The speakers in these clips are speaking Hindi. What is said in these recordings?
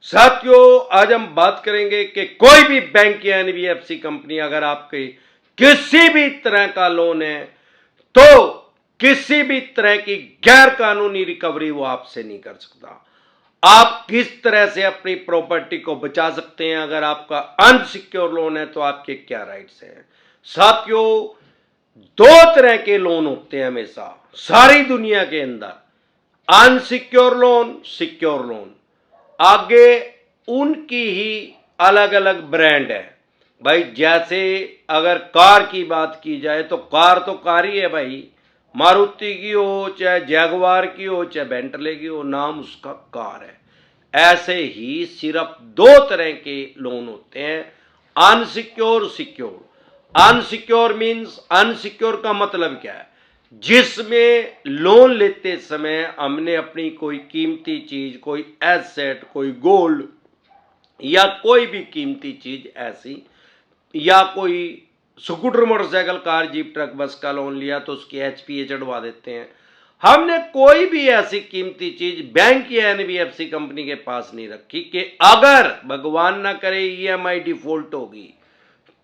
साथियों, आज हम बात करेंगे कि कोई भी बैंक या एनबीएफसी कंपनी अगर आपके किसी भी तरह का लोन है तो किसी भी तरह की गैर कानूनी रिकवरी वो आपसे नहीं कर सकता। आप किस तरह से अपनी प्रॉपर्टी को बचा सकते हैं? अगर आपका अनसिक्योर लोन है तो आपके क्या राइट्स हैं? साथियों, दो तरह के लोन होते हैं हमेशा सारी दुनिया के अंदर, अनसिक्योर लोन, सिक्योर लोन। आगे उनकी ही अलग अलग ब्रांड है भाई। जैसे अगर कार की बात की जाए तो कार तो कार ही है भाई, मारुति की हो चाहे जैगवार की हो चाहे बेंटले की हो, नाम उसका कार है। ऐसे ही सिर्फ दो तरह के लोन होते हैं, unsecure, secure. Unsecure means, unsecure का मतलब क्या है? जिसमें लोन लेते समय हमने अपनी कोई कीमती चीज, कोई एसेट, कोई गोल्ड या कोई भी कीमती चीज ऐसी, या कोई scooter, motorcycle, car, jeep, truck, बस का लोन लिया तो उसकी एचपीए चढ़वा देते हैं। हमने कोई भी ऐसी कीमती चीज बैंक या एनबीएफसी कंपनी के पास नहीं रखी कि अगर भगवान ना करे ईएमआई डिफॉल्ट होगी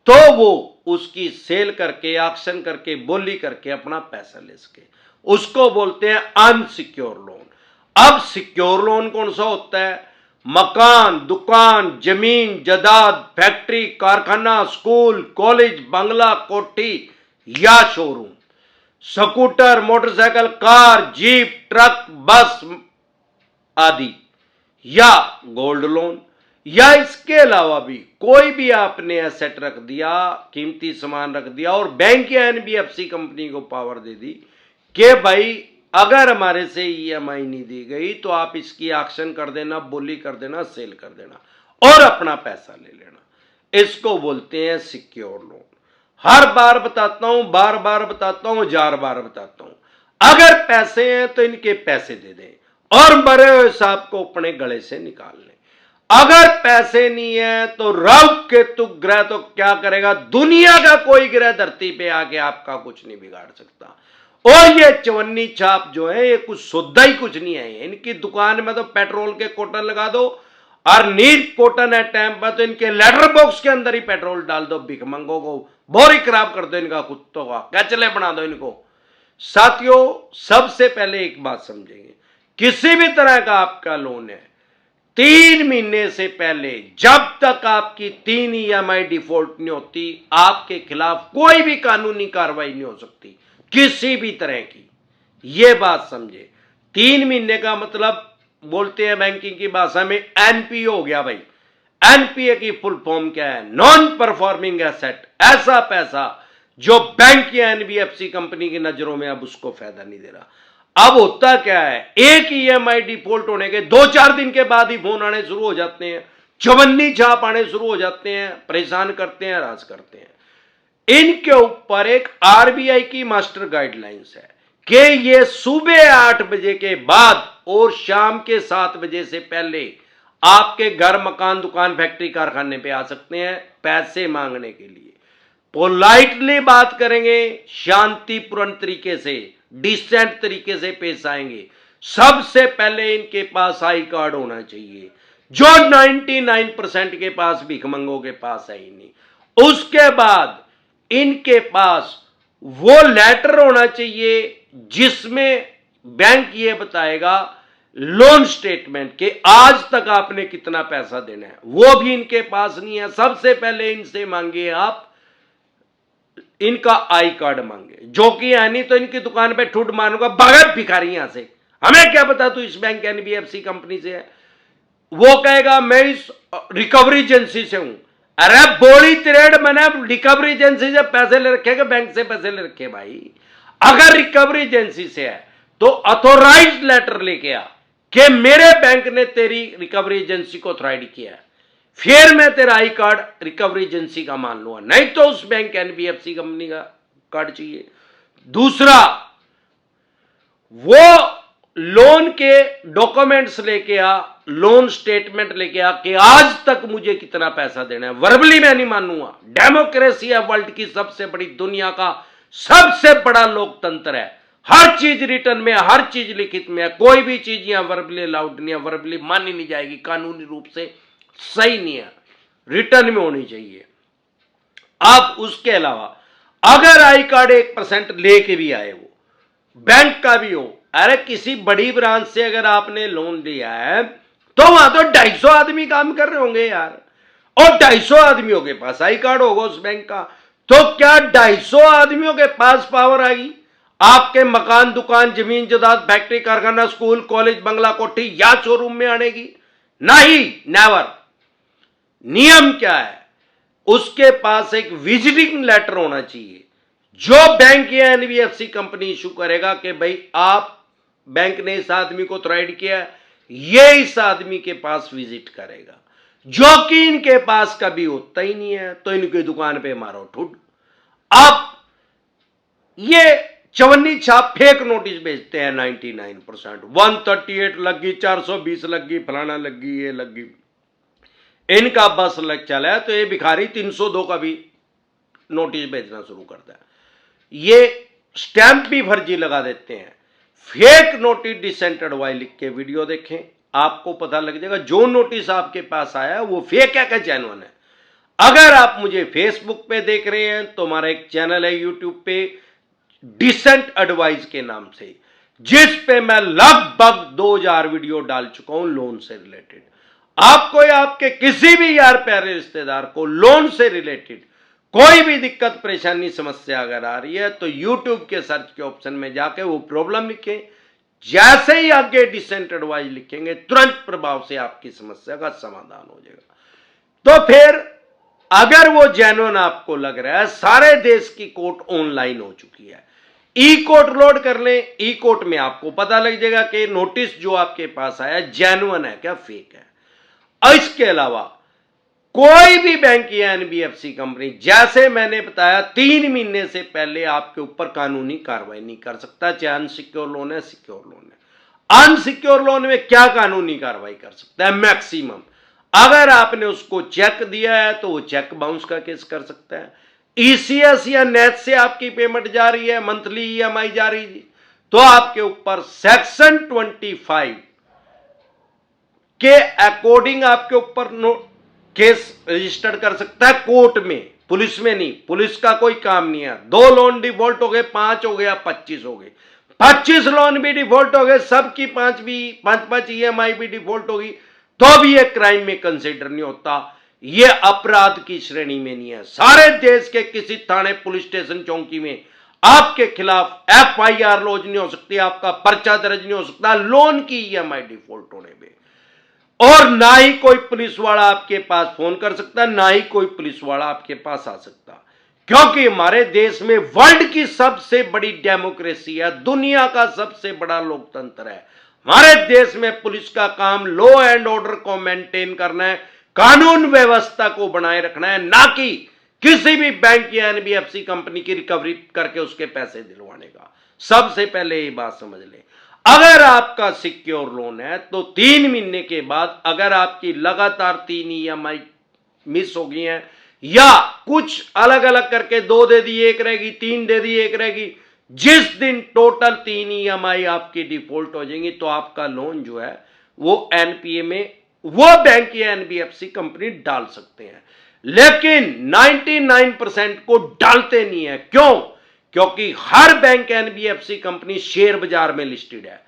तो वो उसकी सेल करके, ऑक्शन करके, बोली करके अपना पैसा ले सके। उसको बोलते हैं अनसिक्योर लोन। अब सिक्योर लोन कौन सा होता है? मकान, दुकान, जमीन, जायदाद, फैक्ट्री, कारखाना, स्कूल, कॉलेज, बंगला, कोठी या showroom, scooter, motorcycle, car, jeep, truck, बस आदि, या गोल्ड लोन, या इसके अलावा भी कोई भी आपने एसेट रख दिया, कीमती सामान रख दिया और बैंक या एनबीएफसी कंपनी को पावर दे दी कि भाई अगर हमारे से ईएमआई नहीं दी गई तो आप इसकी ऑक्शन कर देना, बोली कर देना, सेल कर देना और अपना पैसा ले लेना। इसको बोलते हैं सिक्योर लोन। हर बार बताता हूं, बार बार बताता हूं, 1000 बार बताता हूं, अगर पैसे हैं तो इनके पैसे दे दें और मरे हुए सांप को अपने गले से निकाल लें। अगर पैसे नहीं है तो राहु केतु ग्रह तो क्या करेगा? दुनिया का कोई ग्रह धरती पे आके आपका कुछ नहीं बिगाड़ सकता। और ये चवन्नी छाप जो है ये कुछ सुद्धा ही कुछ नहीं है। इनकी दुकान में तो पेट्रोल के कोटन लगा दो और नीट कोटन है टाइम पर तो इनके लेटर बॉक्स के अंदर ही पेट्रोल डाल दो, भिखमंगों को बोरी खराब कर दो, इनका कुत्तों का कैचले बना दो इनको। साथियों, सबसे पहले एक बात समझेंगे, किसी भी तरह का आपका लोन है, 3 महीने से पहले जब तक आपकी 3 ईएमआई डिफॉल्ट नहीं होती आपके खिलाफ कोई भी कानूनी कार्रवाई नहीं हो सकती किसी भी तरह की। यह बात समझे। 3 महीने का मतलब बोलते हैं बैंकिंग की भाषा में एनपीए हो गया भाई। एनपीए की फुल फॉर्म क्या है? Non performing asset. ऐसा पैसा जो बैंक या एनबीएफसी कंपनी की नजरों में अब उसको फायदा नहीं दे रहा। अब होता क्या है, एक ईएमआई डिफॉल्ट होने के 2-4 दिन के बाद ही फोन आने शुरू हो जाते हैं, चवन्नी छाप आने शुरू हो जाते हैं, परेशान करते हैं, राज करते हैं। इनके ऊपर एक आरबीआई की मास्टर गाइडलाइंस है कि ये सुबह 8 बजे के बाद और शाम के 7 बजे से पहले आपके घर, मकान, दुकान, फैक्ट्री, कारखाने पे आ सकते हैं पैसे मांगने के लिए। पोलाइटली बात करेंगे, शांतिपूर्ण तरीके से, डिसेंट तरीके से पेश आएंगे। सबसे पहले इनके पास आई कार्ड होना चाहिए जो 99% के पास भिखमंगों के पास है ही नहीं। उसके बाद इनके पास वो लेटर होना चाहिए जिसमें बैंक ये बताएगा, लोन स्टेटमेंट के आज तक आपने कितना पैसा देना है, वो भी इनके पास नहीं है। सबसे पहले इनसे मांगिए आप इनका आई कार्ड मांगे, जो कि है नहीं तो इनकी दुकान पे ठुट मारूंगा, बगैर भिखारी यहां से, हमें क्या पता तू इस बैंक एनबीएफसी कंपनी से है। वो कहेगा मैं इस रिकवरी एजेंसी से हूं। अरे बोली तिरेड, मैंने रिकवरी एजेंसी से पैसे ले रखे कि बैंक से पैसे ले रखे भाई? अगर रिकवरी एजेंसी से है तो अथोराइज लेटर लेके आ कि मेरे बैंक ने तेरी रिकवरी एजेंसी को अथोराइज किया है, फिर मैं तेरा आई कार्ड रिकवरी एजेंसी का मान लूंगा, नहीं तो उस बैंक एनबीएफसी कंपनी का कार्ड चाहिए। दूसरा, वो लोन के डॉक्यूमेंट्स लेके आ, लोन स्टेटमेंट लेके आ कि आज तक मुझे कितना पैसा देना है। वर्बली मैं नहीं मानूंगा। डेमोक्रेसी है वर्ल्ड की सबसे बड़ी, दुनिया का सबसे बड़ा लोकतंत्र है। हर चीज रिटर्न में, हर चीज लिखित में है, कोई भी चीज यहां वर्बली अलाउड नहीं है, वर्बली मानी नहीं जाएगी, कानूनी रूप से सही नहीं है, रिटर्न में होनी चाहिए। अब उसके अलावा अगर आई कार्ड 1% लेके भी आए, वो बैंक का भी हो, अरे किसी बड़ी ब्रांच से अगर आपने लोन लिया है तो वहां तो 250 आदमी काम कर रहे होंगे यार, और 250 आदमियों के पास आई कार्ड होगा उस बैंक का, तो क्या 250 आदमियों के पास पावर आएगी आपके मकान, दुकान, जमीन जायदाद, फैक्ट्री, कारखाना, स्कूल, कॉलेज, बंगला, कोठी या शोरूम में आने की? नहीं, नेवर। नियम क्या है, उसके पास एक विजिटिंग लेटर होना चाहिए जो बैंक या एनबीएफसी कंपनी इशू करेगा कि भाई आप, बैंक ने इस आदमी को थ्रेड किया, ये इस आदमी के पास विजिट करेगा, जो कि इनके पास कभी होता ही नहीं है, तो इनकी दुकान पे मारो ठुड। अब ये चवन्नी छाप फेक नोटिस भेजते हैं 99%, 138 लगी, 420 लगी, फलाना लगी, ये लगी, इनका बस लग चला है तो ये भिखारी 302 का भी नोटिस भेजना शुरू करता है। ये स्टैंप भी फर्जी लगा देते हैं, फेक नोटिस डिसेंट एडवाइस लिख के वीडियो देखें, आपको पता लग जाएगा जो नोटिस आपके पास आया है वो फेक है क्या जेन्युइन है। अगर आप मुझे फेसबुक पे देख रहे हैं तो हमारा एक चैनल है यूट्यूब पे डिसेंट एडवाइस के नाम से, जिस पे मैं लगभग 2000 वीडियो डाल चुका हूं लोन से रिलेटेड। आपको या आपके किसी भी यार प्यारे रिश्तेदार को लोन से रिलेटेड कोई भी दिक्कत, परेशानी, समस्या अगर आ रही है तो YouTube के सर्च के ऑप्शन में जाके वो प्रॉब्लम लिखें, जैसे ही आगे डिसेंट एडवाइस लिखेंगे तुरंत प्रभाव से आपकी समस्या का समाधान हो जाएगा। तो फिर अगर वो जेन्युइन आपको लग रहा है, सारे देश की कोर्ट ऑनलाइन हो चुकी है, ई कोर्ट लोड कर लें, ई कोर्ट में आपको पता लग जाएगा कि नोटिस जो आपके पास आया जेन्युइन है क्या फेक है। इसके अलावा कोई भी बैंक या एनबीएफसी कंपनी, जैसे मैंने बताया, 3 महीने से पहले आपके ऊपर कानूनी कार्रवाई नहीं कर सकता, चाहे अनसिक्योर लोन है, सिक्योर लोन है। अनसिक्योर लोन में क्या कानूनी कार्रवाई कर सकता है? मैक्सिमम अगर आपने उसको चेक दिया है तो वो चेक बाउंस का केस कर सकता है। ईसीएस या नेट से आपकी पेमेंट जा रही है, मंथली ईएमआई जा रही है, तो आपके ऊपर सेक्शन 25 के अकॉर्डिंग आपके ऊपर केस रजिस्टर्ड कर सकता है कोर्ट में, पुलिस में नहीं। पुलिस का कोई काम नहीं है। 2 लोन डिफॉल्ट हो गए, 5 हो गया, 25 हो गए, 25 लोन भी डिफॉल्ट हो गए, सबकी 5 ईएमआई भी डिफॉल्ट होगी, तो भी ये क्राइम में कंसिडर नहीं होता, ये अपराध की श्रेणी में नहीं है। सारे देश के किसी थाने, पुलिस स्टेशन, चौकी में आपके खिलाफ एफआईआर लॉन्च नहीं हो सकती, आपका पर्चा दर्ज नहीं हो सकता लोन की ईएमआई डिफॉल्ट होने पे, और ना ही कोई पुलिस वाला आपके पास फोन कर सकता, ना ही कोई पुलिस वाला आपके पास आ सकता, क्योंकि हमारे देश में वर्ल्ड की सबसे बड़ी डेमोक्रेसी है, दुनिया का सबसे बड़ा लोकतंत्र है। हमारे देश में पुलिस का काम लॉ एंड ऑर्डर को मेंटेन करना है, कानून व्यवस्था को बनाए रखना है, ना कि किसी भी बैंक या एनबीएफसी कंपनी की रिकवरी करके उसके पैसे दिलवाने का। सबसे पहले ये बात समझ लें, अगर आपका सिक्योर लोन है तो 3 महीने के बाद अगर आपकी लगातार 3 ईएमआई मिस हो गई है, या कुछ अलग अलग करके 2 दे दी, 1 रहेगी, 3 दे दी, 1 रहेगी, जिस दिन टोटल 3 ईएमआई आपकी डिफॉल्ट हो जाएंगी, तो आपका लोन जो है वो एनपीए में वो बैंक या एनबीएफसी कंपनी डाल सकते हैं। लेकिन 99% को डालते नहीं है। क्यों? क्योंकि हर बैंक एनबीएफसी कंपनी शेयर बाजार में लिस्टेड है।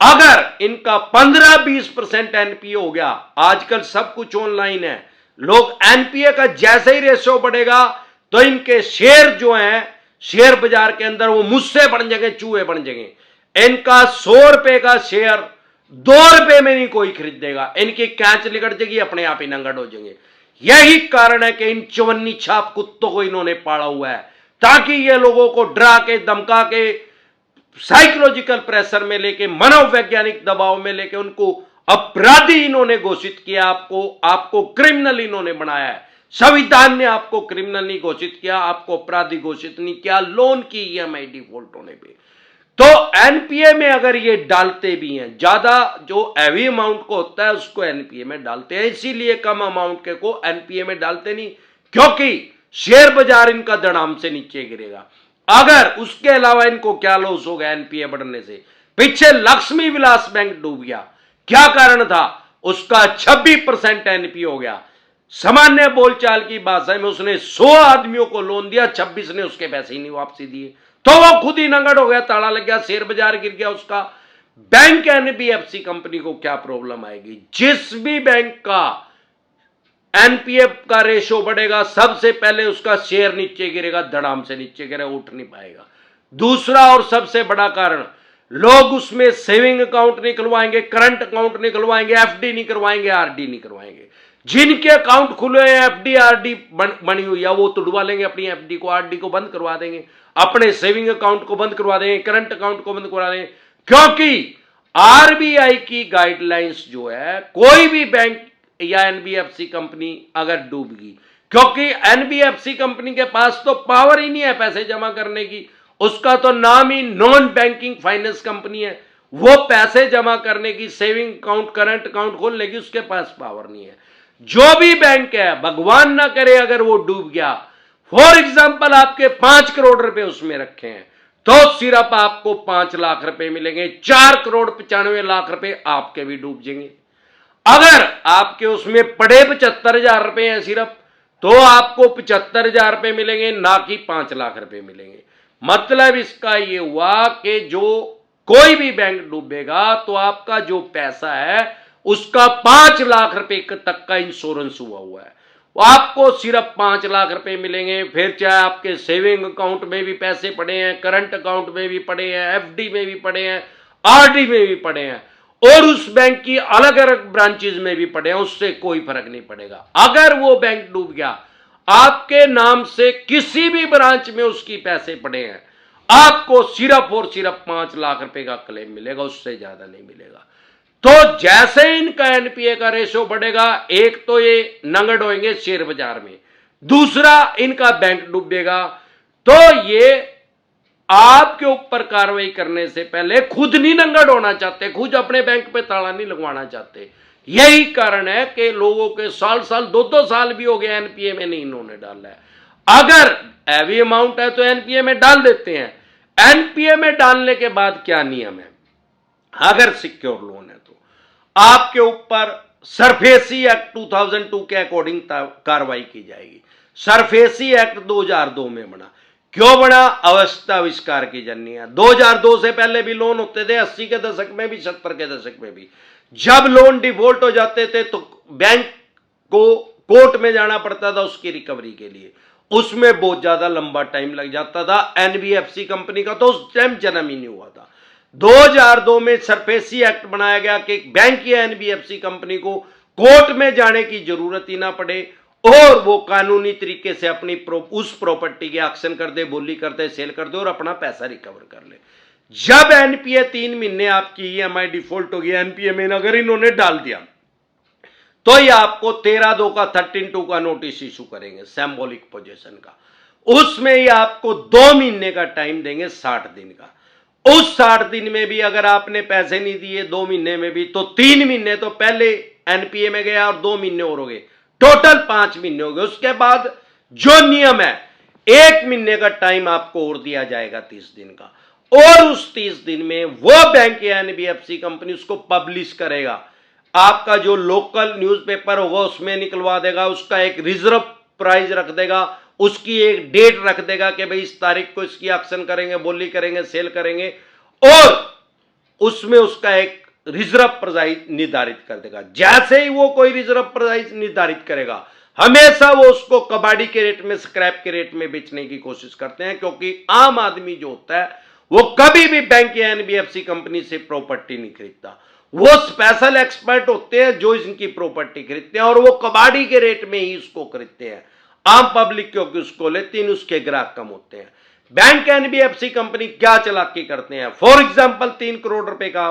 अगर इनका 15-20% एनपीए हो गया, आजकल सब कुछ ऑनलाइन है, लोग एनपीए का जैसे ही रेशियो बढ़ेगा तो इनके शेयर जो हैं शेयर बाजार के अंदर वो मुझसे बन जाएंगे, चूहे बन जाएंगे। इनका 100 रुपए का शेयर 2 रुपए में नहीं कोई खरीदेगा, इनकी कैच लिकट जाएगी, अपने आप ही नंगट हो जाएंगे। यही कारण है कि इन चवन्नी छाप कुत्तों को इन्होंने पाला हुआ है, ताकि ये लोगों को डरा के, धमका के, साइकोलॉजिकल प्रेशर में लेके, मनोवैज्ञानिक दबाव में लेके उनको अपराधी इन्होंने घोषित किया, आपको क्रिमिनल इन्होंने बनाया है। संविधान ने आपको क्रिमिनल नहीं घोषित किया, आपको अपराधी घोषित नहीं किया लोन की ईएमआई डिफॉल्ट होने पे। तो एनपीए में अगर ये डालते भी हैं, ज्यादा जो हैवी अमाउंट को होता है उसको एनपीए में डालते हैं, इसीलिए कम अमाउंट के को एनपीए में डालते नहीं, क्योंकि शेयर बाजार इनका धड़ाम से नीचे गिरेगा। अगर उसके अलावा इनको क्या लॉस हो गया एनपीए बढ़ने से? पीछे लक्ष्मी विलास बैंक डूब गया, क्या कारण था? उसका 26% एनपीए हो गया। सामान्य बोलचाल की भाषा में उसने 100 आदमियों को लोन दिया, 26 ने उसके पैसे ही नहीं वापसी दिए, तो वो खुद ही नंगड़ हो गया, ताला लग गया, शेयर बाजार गिर गया उसका। बैंक एनबीएफसी कंपनी को क्या प्रॉब्लम आएगी? जिस भी बैंक का एनपीए का रेशो बढ़ेगा, सबसे पहले उसका शेयर नीचे गिरेगा, धड़ाम से नीचे गिरेगा, उठ नहीं पाएगा। दूसरा और सबसे बड़ा कारण, लोग उसमें सेविंग अकाउंट नहीं खुलवाएंगे, करंट अकाउंट नहीं खुलवाएंगे, एफडी नहीं करवाएंगे, आरडी नहीं करवाएंगे। जिनके अकाउंट खुले हैं, एफडी आरडी बनी हुई है, वो तुड़वा लेंगे अपनी एफडी को, आरडी को बंद करवा देंगे, अपने सेविंग अकाउंट को बंद करवा देंगे, करंट अकाउंट को बंद करवा देंगे। क्योंकि आरबीआई की गाइडलाइंस जो है, कोई भी बैंक या एनबीएफसी कंपनी अगर डूबगी, क्योंकि एनबीएफसी कंपनी के पास तो पावर ही नहीं है पैसे जमा करने की, उसका तो नाम ही नॉन बैंकिंग फाइनेंस कंपनी है, वो पैसे जमा करने की, सेविंग अकाउंट करंट अकाउंट खोलने की उसके पास पावर नहीं है। जो भी बैंक है, भगवान ना करे अगर वो डूब गया, फॉर एग्जाम्पल आपके 5 करोड़ रुपए उसमें रखे हैं, तो सिर्फ आपको 5 लाख रुपए मिलेंगे, 4 करोड़ 95 लाख रुपए आपके भी डूब जाएंगे। अगर आपके उसमें पड़े 75,000 रुपए हैं सिर्फ, तो आपको 75,000 रुपए मिलेंगे, ना कि 5 लाख रुपए मिलेंगे। मतलब इसका यह हुआ कि जो कोई भी बैंक डूबेगा तो आपका जो पैसा है उसका 5 लाख रुपए तक का इंश्योरेंस हुआ है, आपको सिर्फ 5 लाख रुपए मिलेंगे। फिर चाहे आपके सेविंग अकाउंट में भी पैसे पड़े हैं, करंट अकाउंट में भी पड़े हैं, एफडी में भी पड़े हैं, आरडी में भी पड़े हैं, और उस बैंक की अलग अलग ब्रांचेज में भी पड़े हैं, उससे कोई फर्क नहीं पड़ेगा। अगर वो बैंक डूब गया, आपके नाम से किसी भी ब्रांच में उसकी पैसे पड़े हैं, आपको सिर्फ और सिर्फ 5 लाख रुपए का क्लेम मिलेगा, उससे ज्यादा नहीं मिलेगा। तो जैसे इनका एनपीए का रेशो बढ़ेगा, एक तो ये नंगड़ होंगे शेयर बाजार में, दूसरा इनका बैंक डूबेगा, तो ये आपके ऊपर कार्रवाई करने से पहले खुद नहीं नंगड़ होना चाहते, खुद अपने बैंक पे ताला नहीं लगवाना चाहते। यही कारण है कि लोगों के साल 2-2 साल भी हो गए एनपीए में नहीं इन्होंने डाला है। अगर हैवी अमाउंट है तो एनपीए में डाल देते हैं। एनपीए में डालने के बाद क्या नियम है? अगर सिक्योर लोन है तो आपके ऊपर सरफेसी एक्ट 2002 के अकॉर्डिंग कार्रवाई की जाएगी। सरफेसी एक्ट 2002 में बना, क्यों बना? अवस्था आविष्कार की जननी है। 2002 से पहले भी लोन होते थे, 80 के दशक में भी, 70 के दशक में भी। जब लोन डिफॉल्ट हो जाते थे तो बैंक को कोर्ट में जाना पड़ता था उसकी रिकवरी के लिए, उसमें बहुत ज्यादा लंबा टाइम लग जाता था। एनबीएफसी कंपनी का तो उस टाइम जन्म ही नहीं हुआ था। 2002 में सरफेसी एक्ट बनाया गया कि बैंक या एनबीएफसी कंपनी को कोर्ट में जाने की जरूरत ही ना पड़े, और वो कानूनी तरीके से अपनी उस प्रॉपर्टी के एक्शन कर दे, बोली कर दे, सेल कर दे, और अपना पैसा रिकवर कर ले। जब एनपीए 3 महीने आपकी ईएमआई डिफॉल्ट होगी, एनपीए में अगर इन्होंने डाल दिया तो ये आपको 13/2 का 13/2 का नोटिस इशू करेंगे, सिंबॉलिक पोजीशन का। उसमें ये आपको 2 महीने का टाइम देंगे, 60 दिन का। उस 60 दिन में भी अगर आपने पैसे नहीं दिए 2 महीने में भी, तो 3 महीने तो पहले एनपीए में गया और 2 महीने और हो गए, टोटल 5 महीने हो गए। उसके बाद जो नियम है, 1 महीने का टाइम आपको और दिया जाएगा 30 दिन का, और उस 30 दिन में वो बैंक या एनबीएफसी कंपनी उसको पब्लिश करेगा। आपका जो लोकल न्यूज़पेपर होगा उसमें निकलवा देगा, उसका एक रिजर्व प्राइस रख देगा, उसकी एक डेट रख देगा कि भाई इस तारीख को इसकी एक्शन करेंगे, बोली करेंगे, सेल करेंगे, और उसमें उसका एक रिजर्व प्राइस निर्धारित कर देगा। जैसे ही वो कोई रिजर्व प्राइस निर्धारित करेगा, हमेशा वो उसको कबाड़ी के रेट में, स्क्रैप के रेट में बेचने की कोशिश करते हैं, क्योंकि आम आदमी जो होता है वो कभी भी बैंक या एनबीएफसी कंपनी से प्रॉपर्टी नहीं खरीदता। वो स्पेशल एक्सपर्ट होते हैं जो इनकी प्रॉपर्टी खरीदते हैं, और वो कबाड़ी के रेट में ही उसको खरीदते हैं। आम पब्लिक क्योंकि उसको लेती है, उसके ग्राहक कम होते हैं। बैंक एनबीएफसी कंपनी क्या चालाकी करते हैं? फॉर एग्जाम्पल 3 करोड़ रुपए का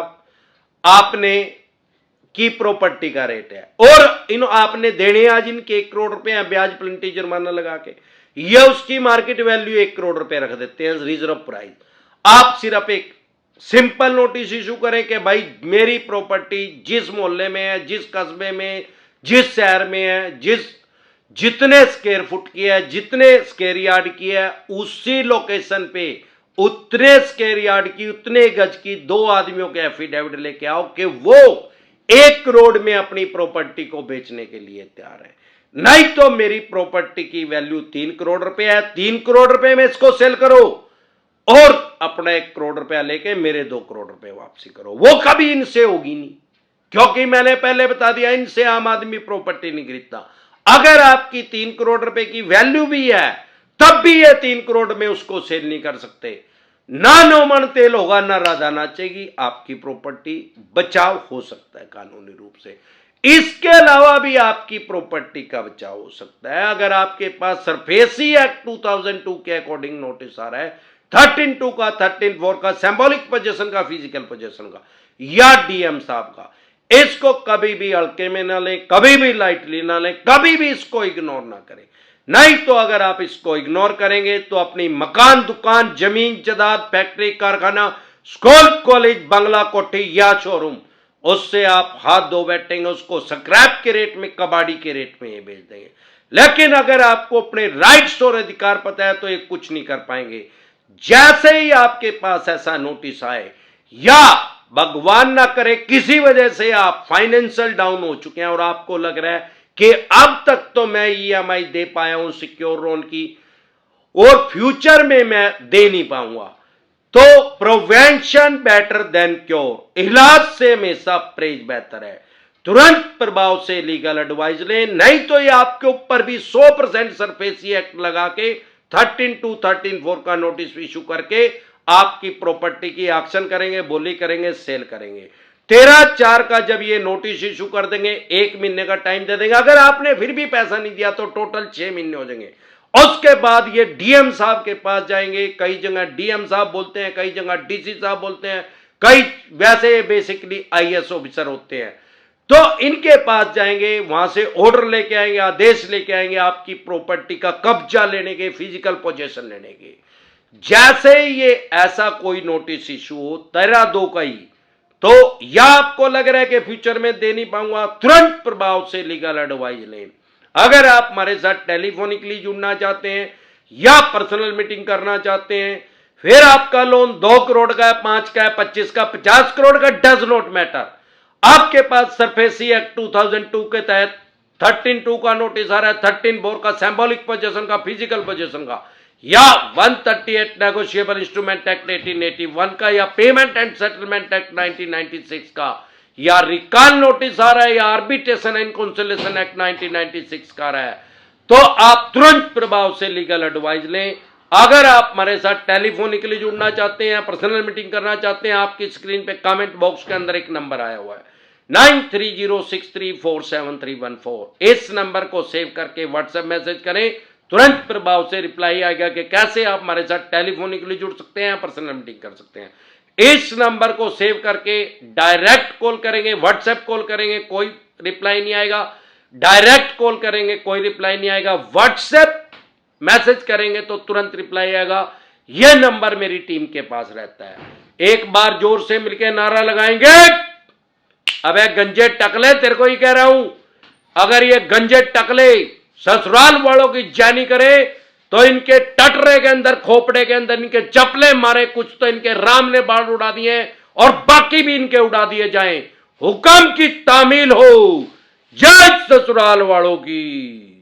आपने की प्रॉपर्टी का रेट है, और इन आपने देने आज इनके 1 करोड़ रुपए हैं, ब्याज प्लेंटी जुर्माना लगा के, ये उसकी मार्केट वैल्यू 1 करोड़ रुपए रख देते हैं रिजर्व प्राइस। आप सिर्फ एक सिंपल नोटिस इशू करें कि भाई मेरी प्रॉपर्टी जिस मोहल्ले में है, जिस कस्बे में, जिस शहर में है, जिस जितने स्क्वायर फुट की है, जितने स्क्वायर यार्ड की है, उसी लोकेशन पे उतने स्क्वायर यार्ड की, उतने गज की 2 आदमियों के एफिडेविट लेके आओ कि वो 1 करोड़ में अपनी प्रॉपर्टी को बेचने के लिए तैयार है। नहीं तो मेरी प्रॉपर्टी की वैल्यू 3 करोड़ रुपए है, 3 करोड़ रुपए में इसको सेल करो और अपना 1 करोड़ रुपया लेके मेरे 2 करोड़ रुपए वापसी करो। वो कभी इनसे होगी नहीं, क्योंकि मैंने पहले बता दिया इनसे आम आदमी प्रॉपर्टी नहीं खरीदता। अगर आपकी 3 करोड़ रुपए की वैल्यू भी है तब भी ये 3 करोड़ में उसको सेल नहीं कर सकते। ना नौमन तेल होगा, ना राधा नाचेगी, आपकी प्रॉपर्टी बचाव हो सकता है कानूनी रूप से। इसके अलावा भी आपकी प्रॉपर्टी का बचाव हो सकता है अगर आपके पास सरफेसी एक्ट 2002 के अकॉर्डिंग नोटिस आ रहा है 13(2) का, 13(4) का, सिंबॉलिक पोजीशन का, फिजिकल पोजीशन का या डीएम साहब का। इसको कभी भी हल्के में ना लें, कभी भी लाइटली ना लें, कभी भी इसको इग्नोर ना करें। नहीं तो अगर आप इसको इग्नोर करेंगे तो अपनी मकान, दुकान, जमीन, जायदाद, फैक्ट्री, कारखाना, स्कूल, कॉलेज, बंगला, कोठी या शोरूम, उससे आप हाथ धो बैठेंगे, उसको स्क्रैप के रेट में, कबाड़ी के रेट में ये बेच देंगे। लेकिन अगर आपको अपने राइट्स और अधिकार पता है तो ये कुछ नहीं कर पाएंगे। जैसे ही आपके पास ऐसा नोटिस आए या भगवान ना करे किसी वजह से आप फाइनेंशियल डाउन हो चुके हैं और आपको लग रहा है कि अब तक तो मैं ईएमआई दे पाया हूं सिक्योर लोन की और फ्यूचर में मैं दे नहीं पाऊंगा, तो प्रिवेंशन बेटर देन क्योर, इलाज से हमेशा परहेज बेहतर है। तुरंत प्रभाव से लीगल एडवाइस लें, नहीं तो ये आपके ऊपर भी 100% सरफेसी एक्ट लगा के 13(2), 13(4) का नोटिस इशू करके आपकी प्रॉपर्टी की एक्शन करेंगे, बोली करेंगे, सेल करेंगे। 13/4 का जब ये नोटिस इशू कर देंगे, 1 महीने का टाइम दे देंगे। अगर आपने फिर भी पैसा नहीं दिया तो टोटल 6 महीने हो जाएंगे। उसके बाद ये डीएम साहब के पास जाएंगे। कई जगह डीएम साहब बोलते हैं, कई जगह डीसी साहब बोलते हैं, कई वैसे बेसिकली आईएएस ऑफिसर होते हैं, तो इनके पास जाएंगे, वहां से ऑर्डर लेके आएंगे, आदेश लेके आएंगे आपकी प्रॉपर्टी का कब्जा लेने के, फिजिकल पोजेशन लेने के। जैसे ये ऐसा कोई नोटिस इशू हो 13(2) का ही, तो या आपको लग रहा है कि फ्यूचर में दे नहीं पाऊंगा, तुरंत प्रभाव से लीगल एडवाइस लें। अगर आप हमारे साथ टेलीफोनिकली जुड़ना चाहते हैं या पर्सनल मीटिंग करना चाहते हैं, फिर आपका लोन 2 करोड़ का है, 5 का है, 25 का, 50 करोड़ का, डज नॉट मैटर। आपके पास सरफेसी एक्ट 2002 के तहत 13(2) का नोटिस आ रहा है, 13(4) का, सिंबॉलिक पोजीशन का, फिजिकल पोजीशन का, या 138 नेगोशिएबल इंस्ट्रूमेंट एक्ट 1881 का, या पेमेंट एंड सेटलमेंट एक्ट 1996 का, या रिकॉल नोटिस आ रहा है, या आर्बिट्रेशन एंड कंसोलिडेशन एक्ट 1996 का रहा है, तो आप तुरंत प्रभाव से लीगल एडवाइस लें। अगर आप हमारे साथ टेलीफोनिकली जुड़ना चाहते हैं, पर्सनल मीटिंग करना चाहते हैं, आपकी स्क्रीन पे कमेंट बॉक्स के अंदर एक नंबर आया हुआ है 9306347314। इस नंबर को सेव करके व्हाट्सएप मैसेज करें, तुरंत प्रभाव से रिप्लाई आएगा कि कैसे आप हमारे साथ टेलीफोनिकली जुड़ सकते हैं, पर्सनल मीटिंग कर सकते हैं। इस नंबर को सेव करके डायरेक्ट कॉल करेंगे, व्हाट्सएप कॉल करेंगे, कोई रिप्लाई नहीं आएगा। डायरेक्ट कॉल करेंगे, कोई रिप्लाई नहीं आएगा। व्हाट्सएप मैसेज करेंगे तो तुरंत रिप्लाई आएगा। यह नंबर मेरी टीम के पास रहता है। एक बार जोर से मिलकर नारा लगाएंगे, अबे गंजे टकले, तेरे को ही कह रहा हूं, अगर ये गंजे टकले ससुराल वालों की जानी करे तो इनके टटरे के अंदर, खोपड़े के अंदर इनके चपले मारे, कुछ तो इनके राम ने बाल उड़ा दिए और बाकी भी इनके उड़ा दिए जाएं। हुक्म की तामील हो। जय ससुराल वालों की।